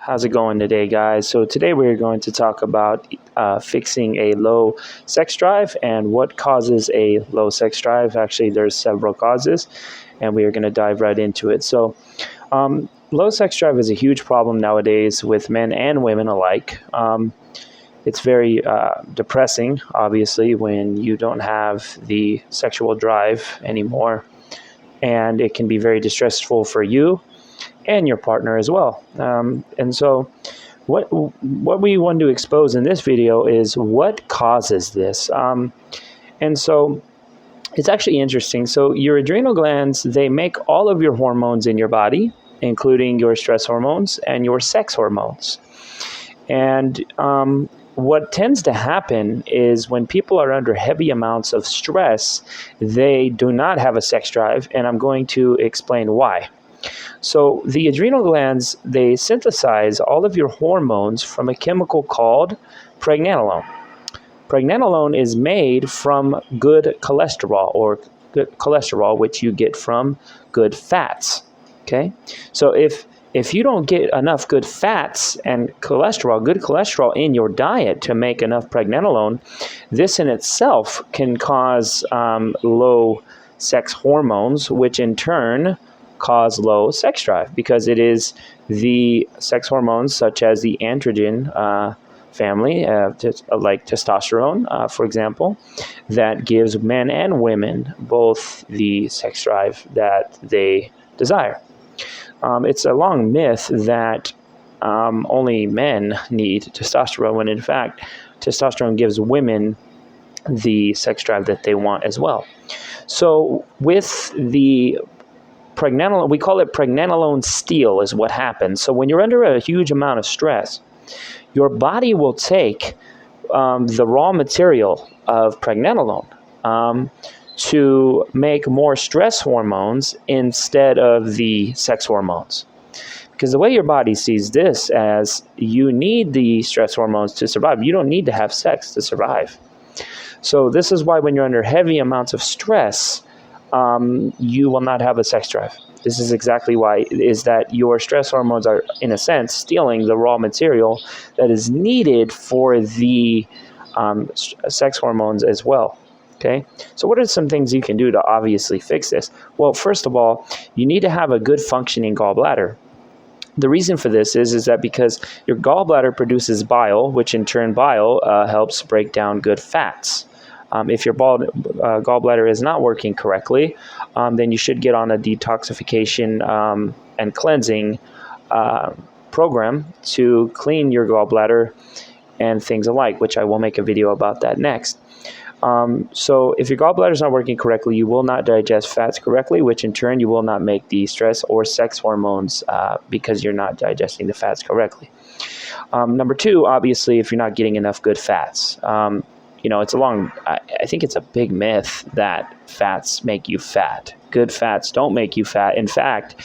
How's it going today, guys? So today we're going to talk about fixing a low sex drive and what causes a low sex drive. Actually, there's several causes, and we are going to dive right into it. So low sex drive is a huge problem nowadays with men and women alike. It's very depressing, obviously, when you don't have the sexual drive anymore, and it can be very distressful for you and your partner as well. And so what we want to expose in this video is what causes this. And so it's actually interesting. So your adrenal glands, they make all of your hormones in your body, including your stress hormones and your sex hormones. And what tends to happen is when people are under heavy amounts of stress, they do not have a sex drive, and I'm going to explain why. So the adrenal glands, they synthesize all of your hormones from a chemical called pregnenolone. Pregnenolone is made from good cholesterol, or good cholesterol, which you get from good fats. Okay, so if you don't get enough good fats and cholesterol, good cholesterol in your diet to make enough pregnenolone, this in itself can cause low sex hormones, which in turn cause low sex drive, because it is the sex hormones such as the androgen family, like testosterone, for example, that gives men and women both the sex drive that they desire. It's a long myth that only men need testosterone, when in fact testosterone gives women the sex drive that they want as well. So with the pregnenolone, we call it pregnenolone steal, is what happens. So when you're under a huge amount of stress, your body will take the raw material of pregnenolone to make more stress hormones instead of the sex hormones. Because the way your body sees this as, you need the stress hormones to survive. You don't need to have sex to survive. So this is why when you're under heavy amounts of stress, you will not have a sex drive. This is exactly why, is that your stress hormones are, in a sense, stealing the raw material that is needed for the sex hormones as well. Okay, so what are some things you can do to obviously fix this? Well, first of all, you need to have a good functioning gallbladder. The reason for this is that because your gallbladder produces bile, which in turn bile helps break down good fats. If your gallbladder is not working correctly, then you should get on a detoxification and cleansing program to clean your gallbladder and things alike, which I will make a video about that next. So if your gallbladder is not working correctly, you will not digest fats correctly, which in turn you will not make the stress or sex hormones because you're not digesting the fats correctly. Number two, obviously, if you're not getting enough good fats. I think it's a big myth that fats make you fat. Good fats don't make you fat. In fact,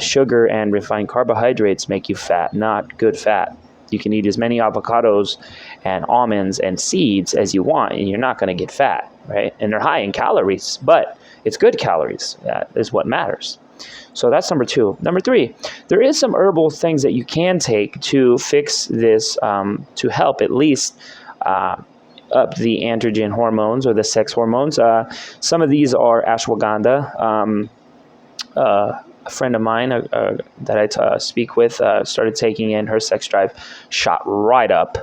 sugar and refined carbohydrates make you fat, not good fat. You can eat as many avocados and almonds and seeds as you want, and you're not going to get fat, right? And they're high in calories, but it's good calories. That is what matters. So that's number two. Number three, there is some herbal things that you can take to fix this, to help at least up the androgen hormones or the sex hormones. Some of these are ashwagandha. A friend of mine that I speak with started taking in, her sex drive shot right up.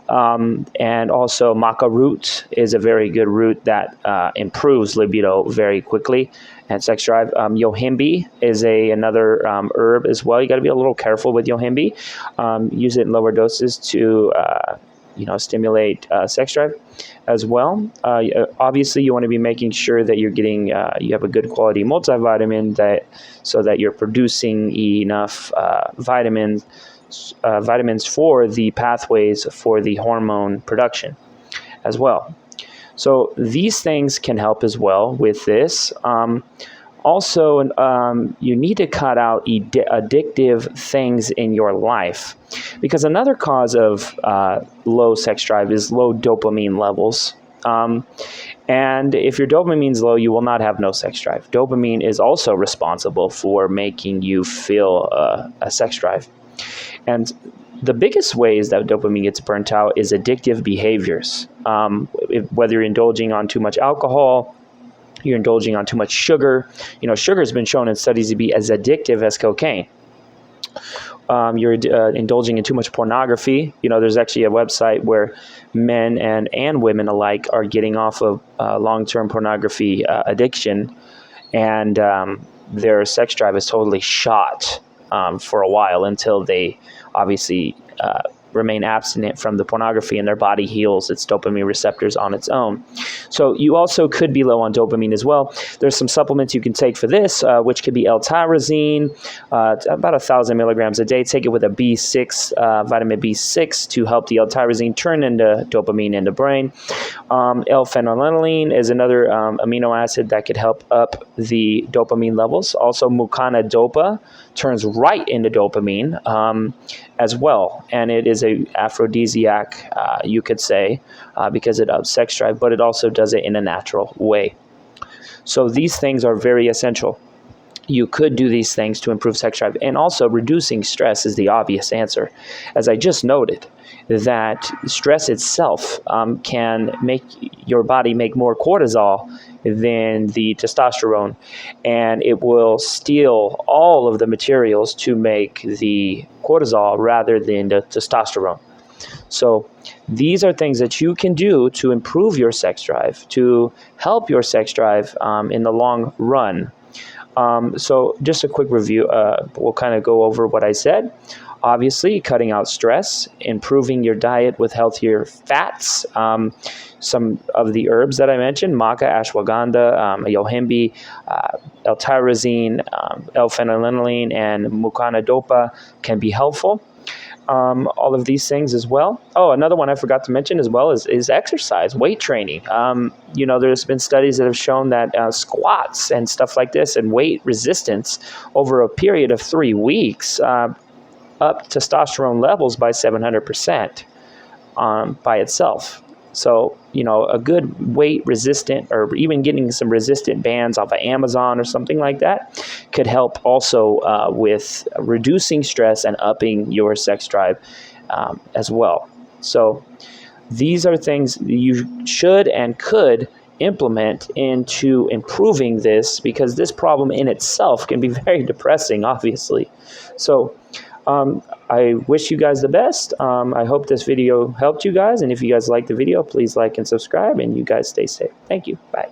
And also maca root is a very good root that improves libido very quickly and sex drive. Yohimbe is another herb as well. You got to be a little careful with yohimbe. Use it in lower doses to stimulate sex drive as well. Obviously, you want to be making sure that you're getting, you have a good quality multivitamin, so that you're producing enough vitamins for the pathways for the hormone production as well. So these things can help as well with this. Also, you need to cut out addictive things in your life, because another cause of low sex drive is low dopamine levels. And if your dopamine is low, you will not have no sex drive. Dopamine is also responsible for making you feel a sex drive. And the biggest ways that dopamine gets burnt out is addictive behaviors. Whether you're indulging on too much alcohol, you're indulging on too much sugar. Sugar has been shown in studies to be as addictive as cocaine. You're indulging in too much pornography. There's actually a website where men and women alike are getting off of long-term pornography addiction, and their sex drive is totally shot for a while until they obviously remain abstinent from the pornography and their body heals its dopamine receptors on its own. So you also could be low on dopamine as well. There's some supplements you can take for this, which could be L-tyrosine, about 1,000 milligrams a day. Take it with a B6, vitamin B6 to help the L-tyrosine turn into dopamine in the brain. L-phenylalanine is another amino acid that could help up the dopamine levels. Also, mucana dopa turns right into dopamine as well, and it is a aphrodisiac, you could say, because it ups sex drive, but it also does it in a natural way. So these things are very essential. You could do these things to improve sex drive, and also reducing stress is the obvious answer. As I just noted, that stress itself can make your body make more cortisol than the testosterone, and it will steal all of the materials to make the cortisol rather than the testosterone. So these are things that you can do to improve your sex drive, to help your sex drive in the long run. So just a quick review. We'll kind of go over what I said. Obviously, cutting out stress, improving your diet with healthier fats. Some of the herbs that I mentioned, maca, ashwagandha, yohimbe, L-tyrosine, L-phenylalanine, and mucana dopa can be helpful. All of these things as well. Oh, another one I forgot to mention as well is exercise, weight training. There's been studies that have shown that squats and stuff like this and weight resistance over a period of 3 weeks up testosterone levels by 700% by itself. So, a good weight resistant, or even getting some resistant bands off of Amazon or something like that, could help also with reducing stress and upping your sex drive as well. So these are things you should and could implement into improving this, because this problem in itself can be very depressing, obviously. So I wish you guys the best. I hope this video helped you guys. And if you guys like the video, please like and subscribe. And you guys stay safe. Thank you. Bye.